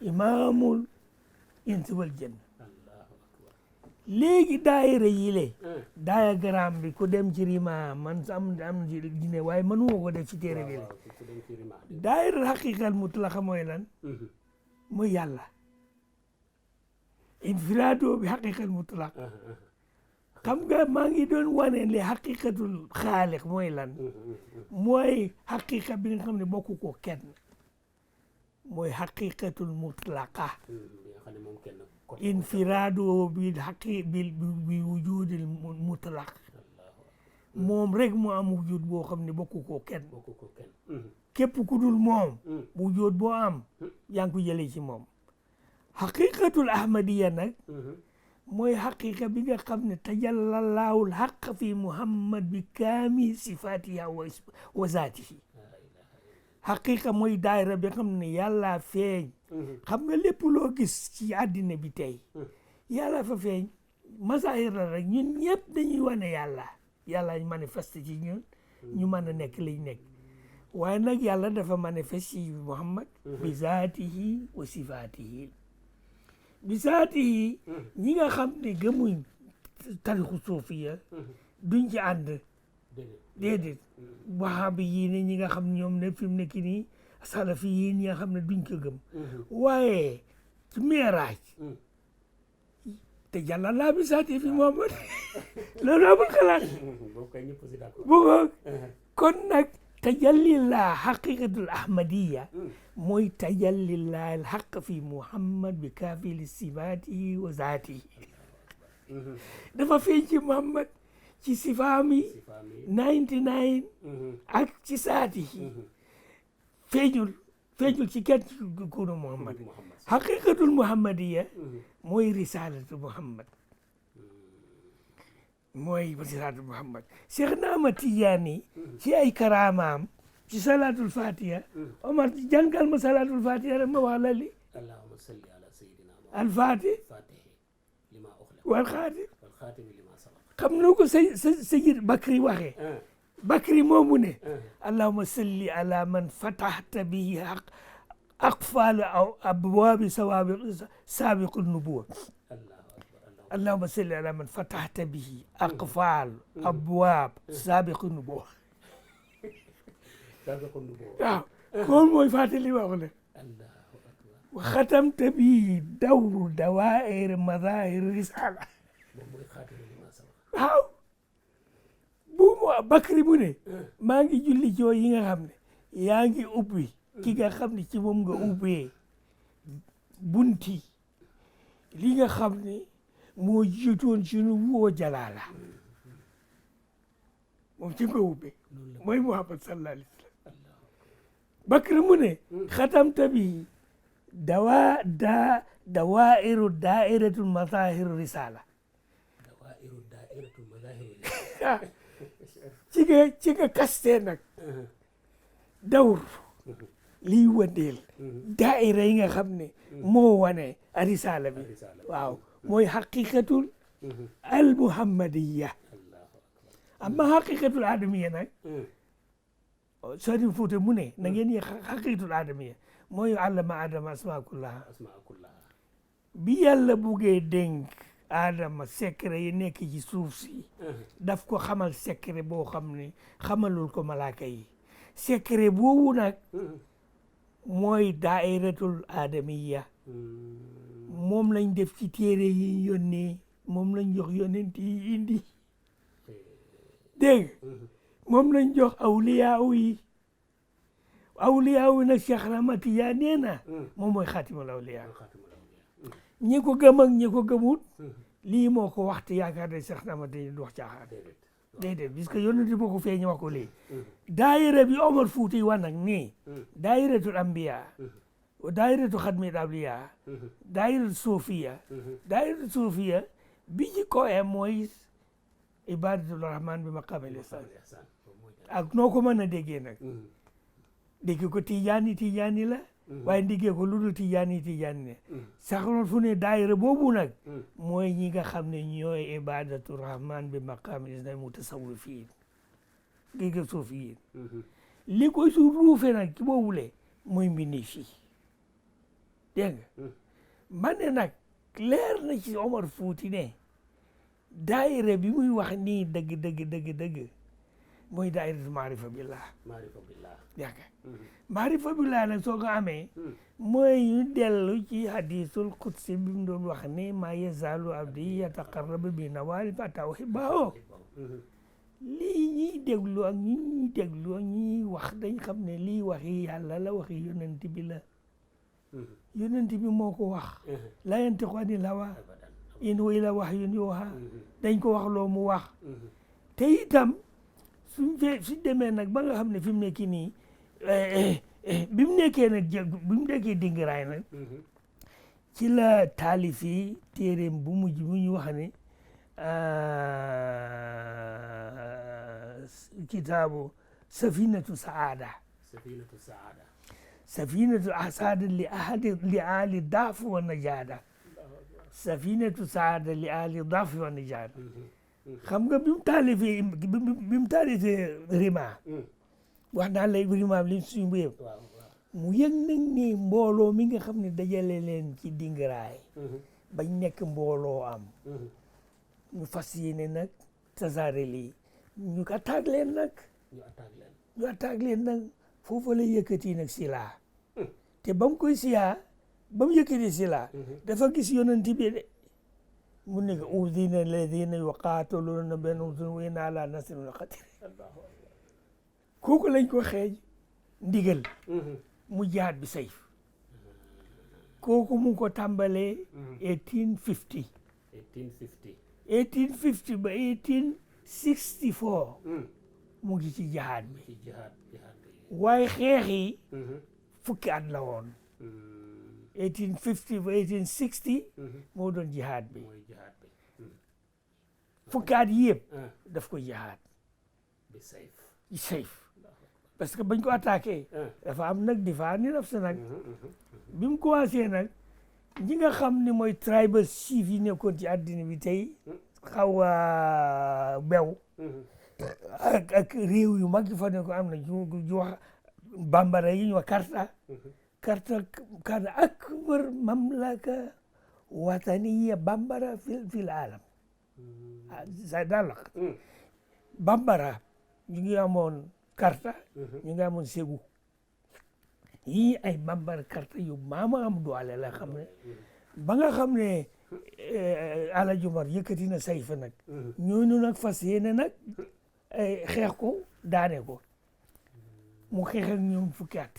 imaamul insi wal janna léegi daayira yi le diagramme bi ku dem ci rima man am dine waaye mënuma ko def ci téere bi le daayiratul xaqiqa al mutlaqa mooy lan mooy yàlla infiraado bi xaqiqal mutlaq xam nga maa ngi doon wane li xaqiqatul xaaliq mooy lan mooy xaqiqa bi nga xam ne bokku ko kenn mooy xaqiqatul mutlaqa infiraado bi wujudil mutlaq moom rek mu am wujud boo xam ne bokku ko kenn képp ku dul moom wujud boo am yaa ngi ko jëlee ci moom xaqiqatul ahmadiya nag mooy xaqiqa bi nga xam ne tajallalaahul xaq fi muhammad bi kaamil sifaatiha wa zaatihi xaqiqa mooy daayira bi xam ne yàlla feeñ xam nga lépp loo gis ci àddina bi tey yàlla fa feeñ masaahir la rek ñun ñëpp dañuy wane yàlla manifeste ci ñun ñu mën a nekk liñ nekk waaye nag yàlla dafa manifeste ci muhammad bi zaatihi wa sifaatihi bisaati ñi nga xam ne gëmuñ tarixu suufiya duñ ci ànd déedéet wahabi yi ne ñi nga xam ñoom ne fi mu nekk nii salafi yi ñi nga xam ne duñ ko gëm waaye ci miiraaj te jàlla laa bisaati fi Muhammad loolu amul xalaat bu ko kon nag tajallillah xaqiqatul ahmadiya mooy tajallillah al xaq fi muhammad bi kaafili sifaatihi wa zaatihi dafa feeñ ci muhammad ci sifaami 99 ak ci saatihi feeñul ci kenn ci kunu muhammad xaqiqatul muhammadiya mooy risalatu muhammad mooy risalatul muhammad Cheikh na Ahmad Tijaani ci ay karaamaam ci salatul fatiha Omar jàngal ma salatul fatiha rek ma wax la li allahumma salli ala sayyidina alfatih lima ukhliq wal xaatim lima sabaq xam na ko Sayyid Bakri waxee Bakri moomu ne allahumma salli ala man fatahta bihi aqfal aw abwaabi saabiqu nubuwa allahumma salli ala man fatahta bihi aqfal abwaab saabiqu nubuwa waaw koolu mooy fàttali wax le wa xatamta bihi dawru dawaa'ir madaahir risala waaw bu Bakri mu ne maa ngi julli joo yi nga xam ne yaa ngi ubbi ki nga xam ne ci moom nga ubbee bunti li nga xam ne moo jiitoon ci nu woo jalaala moom ci nga ubbee mooy Muhammad sallallahu alayhi wa sallam Bakri mu ne xatamta bi dawaa'iratul mazaahir risala daa'iratul mazahir ci nga kastee nag dawr liy wëndeel daayira yi nga xam ne moo wane risala bi waaw mooy xaqiqatul al muhammadiya amma xaqiqatul adamiya nag Sharif Fuuta mu ne na ngeen yi xaqiqatul adamiya mooy allama adama asmaa kullaha bi yàlla buggee dénk adama secret yi nekk ci suuf si daf ko xamal secret boo xam ne xamalul ko malaaka yi secret boobu nag mooy daa'iratul adamiya moom lañ def ci téere yi yónnee moom lañ jox yonent yi indi dégg moom lañ jox awliyaaw yi nag Cheikh Ahmad Tijaan nee na moom mooy xaatimul awliyaa ñi ko gëm ak ñi ko gëmut lii moo ko waxtu yaakaar ne Cheikh Ahmad Tijaan du wax caaxaan déedéet puisque yonent boo ko feeñ wax ko lii daayira bi Omar Fuuti yi wax nag nii daayiratul ambiya daayiratu xadmil awliya daayiratu suufiya bi ci kowe mooy ibadatul rahman bi maqaamil ihsan ak noo ko mën a déggee nag dégg ko tijaani la waaye déggee ko lu dul tijaani ne saxloon fu ne daayira boobu nag mooy ñi nga xam ne ñooy ibadatul rahman bi maqaamil ihsan mutasawwifiin dégg suufiyin li koy su ruufe nag ci boobule mooy mbindi fii dégg nga man ne nag leer na ci Omar Fuuti ne daayira bi muy wax nii dëgg mooy daayiratu maarifa billah dégg nga maarifa billah nag soo ko amee mooy ñu dellu ci hadisul qudsi bi mu doon wax ne ma yazaalu abdi yataqarrabu bi nawaafil hatta uhibbahu lii ñiy déglu ak ñi déglu ak ñi wax dañ xam ne lii waxi yàlla la waxi yonent bi la yonent bi moo ko wax laa yantiqu anil hawaa in huwa illaa wahyun yuuhaa dañ ko wax loo mu wax te itam suñ demee nag ba nga xam ne fi mu nekk nii bi mu nekkee dingiraay nag ci la taalif yi téeréem bu mujj bu ñu wax ne kitaabu safinatu saada li ahli daaf wa najaada safinatu saada li ahli daaf wa najaada xam nga bi mu taalifee rima wax naa lay rima li suñu bu yëpp mu yëg nag ni mbooloo mi nga xam ne dajale leen ci dingaraay bañ nekk mbooloo am ñu fas yéene nag tasaare lii ñu attaque leen nag foofu la yëkkati nag silaa te ba mu koy siyaa ba mu yëkkati silaa dafa gis yonent bi de mu ne udina alladina yuqaataluuna bi annahum wa inna ala nasrihim laqadir kooku lañ ko xeej ndigal mu jaat bi sayf kooku mu ko tàmbalee 1850 ba 1864 mu ngi ci jihaad bi waaye xeex yi fukki at la woon 1850 ba 1860 moo doon jihaad bi fukki at yëpp daf ko jihaad bi sayf parce que bañ ko attaqué dafa am nag difaa ni naf sa nag bi mu commencé nag ñi nga xam ne mooy tribal chief yi nekkoon ci àddina bi tey xaw a bew ak réew yu mag yi fa ne ko am na ñu wax bambara yi ñu wax karta akbar mamlaka wataniya bambara fil alam sa dalak bambara ñu ngi amoon karta ñu ngi amoon Ségou yii ay bambara karta yu maama am doole la xam ne ba nga xam ne Alaaji Umar yëkkati na sayfa nag ñooñu nag fas yéene nag xeex ko daane ko mu xeex ak ñoom fukki at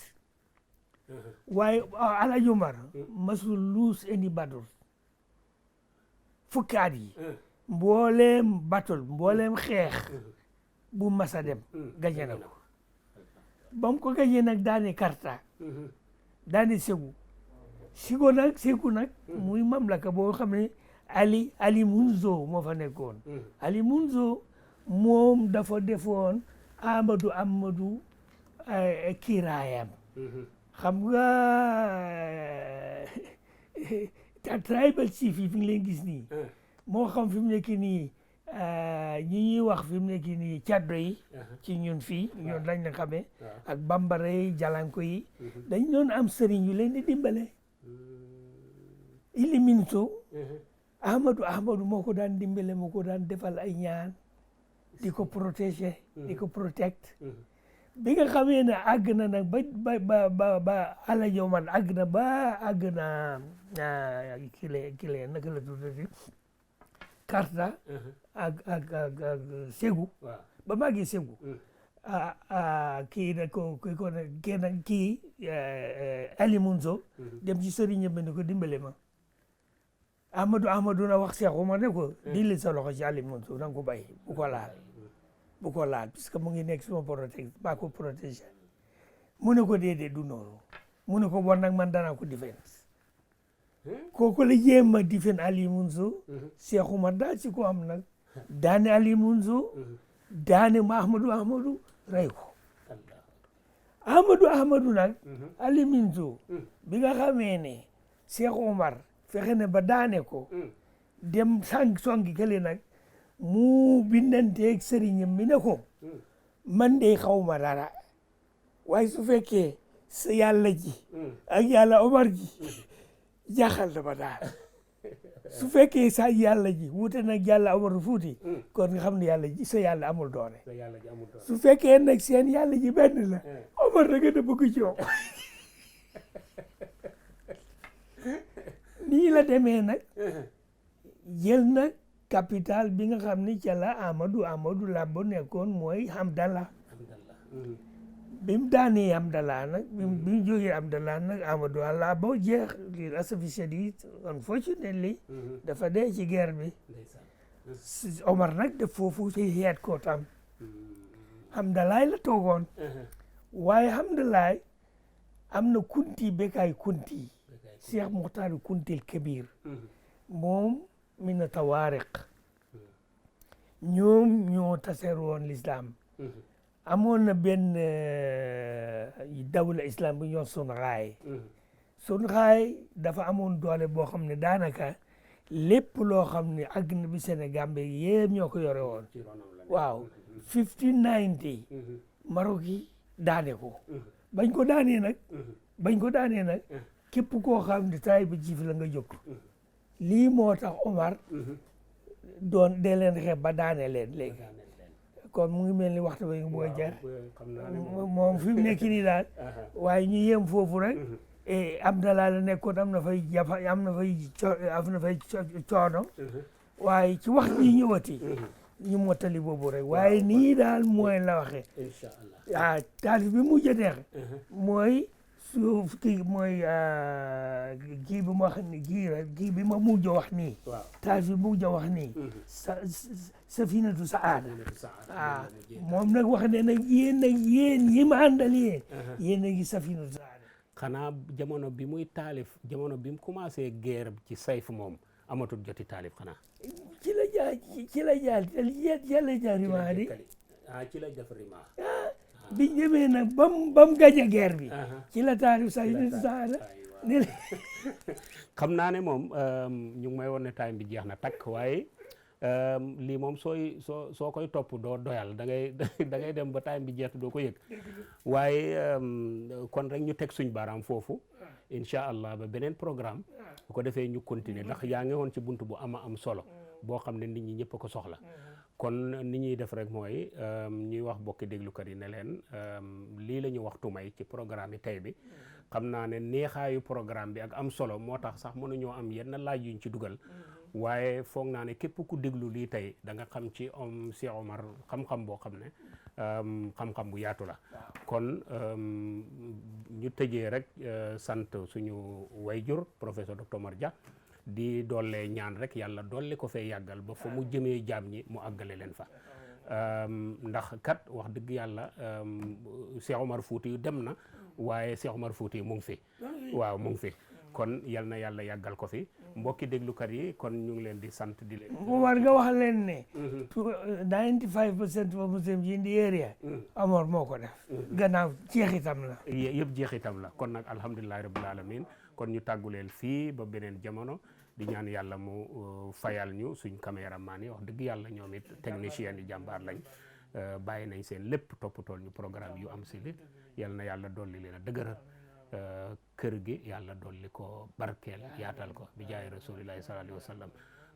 waaye Alaaji Umar masul lose any battle fukki at yi mbooleem battle mbooleem xeex bu masa dem gañe na ko ba mu ko gañe nag daane karta daane Ségou Ségou nag muy mamlaka boo xam ne Ali Munzo moo fa nekkoon Ali Munzo moom dafa defoon Amadou kiiraayam xam nga tribal chief yi fi ngi leen gis nii moo xam fi mu nekk nii ñi ñuy wax fi mu nekk nii caddo yi ci ñun fii ñun lañ la xamee ak bambara yi jalanko yi dañ doon am sëriñ yu leen di dimbale Ili Minso Ahmadou moo ko daan dimbale moo ko daan defal ay ñaan di ko protéger di ko protect bi nga xamee ne àgg na nag ba Alaaji Omar àgg na kile naka la tuddati Karta ak Ségou ba màggee Ségou kii na kii Ali Munzo dem ci sëriñ bi ne ko dimbale ma Ahmadou na wax Cheikh Omar ne ko dindi sa loxo ci Ali Munzo na nga ko bàyyi bu ko laal puisque mu ngi nekk suma maa ko protéger mu ne ko déedéet du noonu mu ne ko bon nag man danaa ko défense kooku la jéem a défense Ali Munzo Cheikh Omar daal ci ko am nag daane Ali Munzo daane ma Ahmadou rey ko Ahmadou nag Ali Munzo bi nga xamee ne Cheikh Omar fexe ne ba daane ko dem songi kële nag mu bindanteeg sëriñam mi ne ko man de xawma dara waaye su fekkee sa yàlla ji ak yàlla Omar ji jaaxal na ma daal su fekkee sa yàlla ji wuute nag yàlla Omar Fuuti kon nga xam ne yàlla ji sa yàlla amul doole su fekkee nag seen yàlla ji benn la Omar da nga bëgg ci yow nii la demee nag jël nag capital bi nga xam ni ca la Amadou Labo nekkoon mooy Hamdallah bi mu daanee Hamdallah nag bi mu jógee Hamdallah nag Amadou Labo jeex li asafi shadid unfortunately dafa dee ci guerre bi Omar nag def foofu ci xeet ko tam Hamdallah la toogoon waaye Hamdallah am na kunti Bekay Kunti Cheikh Muxtaar Kuntil Kabir moom mi na tawaariq ñoom ñoo taseer woon l'islam amoon na benn dawla islam bu ñoo sun xaay dafa amoon doole boo xam ne daanaka lépp loo xam ne àgg na bi Sénégal bi yépp ñoo ko yore woon waaw 1590 Maroc yi daane ko bañ ko daanee nag képp koo xam ne taay ba jiif la nga jóg lii moo tax Omar doon dee leen xeeb ba daane leen léegi kon mu ngi mel ni waxtu ba nga bëgg a jar moom fi mu nekk nii daal waaye ñu yem foofu rek Abdallah la nekkoon am na fay coono waaye ci wax ji ñëwati ñu mottali boobu rek waaye nii daal mooy la waxee taalif bi mujj a neex mooy suuf kii mooy kii bi ma wax ni kii bi ma mujj a wax nii taalif bi mujj a wax nii Safinatu Saada moom nag wax ne nag yéen ñi ma àndal yéen a ngi Safinatu Saada xanaa jamono bi muy taalif jamono bi mu commencé guerre ci sayf moom amatul joti taalif xanaa ci la jaar rimaa di ci la def rimaa biñ demee nag bam gañe guerre bi ci la taalif Safinatu Saada xam naa ne moom ñu ngi may woon ne time bi jeex na takk waaye lii moom soo koy topp doo doyal da ngay dem ba time bi jeex doo ko yëg waaye kon rek ñu teg suñ baaraam foofu incha allah ba beneen programme bu ko defee ñu continuer ndax yaa ngi woon ci buntu bu am solo boo xam ne nit ñi ñëpp a ko soxla kon ni ñuy def rek mooy ñuy wax bokki déglukat yi ne leen lii la ñu waxtu may ci programme yi tey bi xam naa ne neexaayu programme bi ak am solo moo tax sax mënuñoo am yenn laaj yuñ ci dugal waaye foog naa ne képp ku déglu lii tey da nga xam ci Cheikh Omar xam-xam boo xam ne xam-xam bu yaatu la kon ñu tëjee rek sant suñu wayjur professeur docteur Omar Dia di doole ñaan rek yàlla doole ko fee yàggal ba fa mu jëmee jaam ñi mu àggale leen fa ndax kat wax dëgg yàlla Cheikh Omar Fouti yu dem na waaye Cheikh Omar Fouti mu ngi fi waaw mu ngi fi kon yal na yàlla yàggal ko fi mbokki déglukat yi kon ñu ngi leen di sant di leen war nga wax leen ne 95% of Muslims in the area Omar moo ko def gannaaw jeexitam la yëpp jeexitam la kon nag alhamdulilahi rabbil alamin kon ñu tàgguleel fii ba beneen jamono di ñaan yàlla mu fayal ñu suñ caméraman yi wax dëgg yàlla ñoom it technicien yi jàmbaar lañ bàyyi nañ seen lépp toppatool ñu programme yu am si li yal na yàlla dolli leen a dëgëral kër gi yàlla dolli ko barkeel yaatal ko bi jaay rasulillahi sallallahu alayhi wa sallam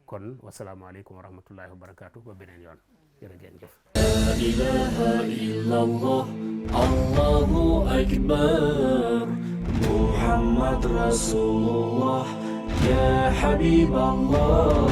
kon wasalaamaaleykum wa rahmatullahi wa barakatuh ba beneen yoon jërë ngeen jëf la ilaha illallah allahu akbar muhammad rasulullah ya habib allah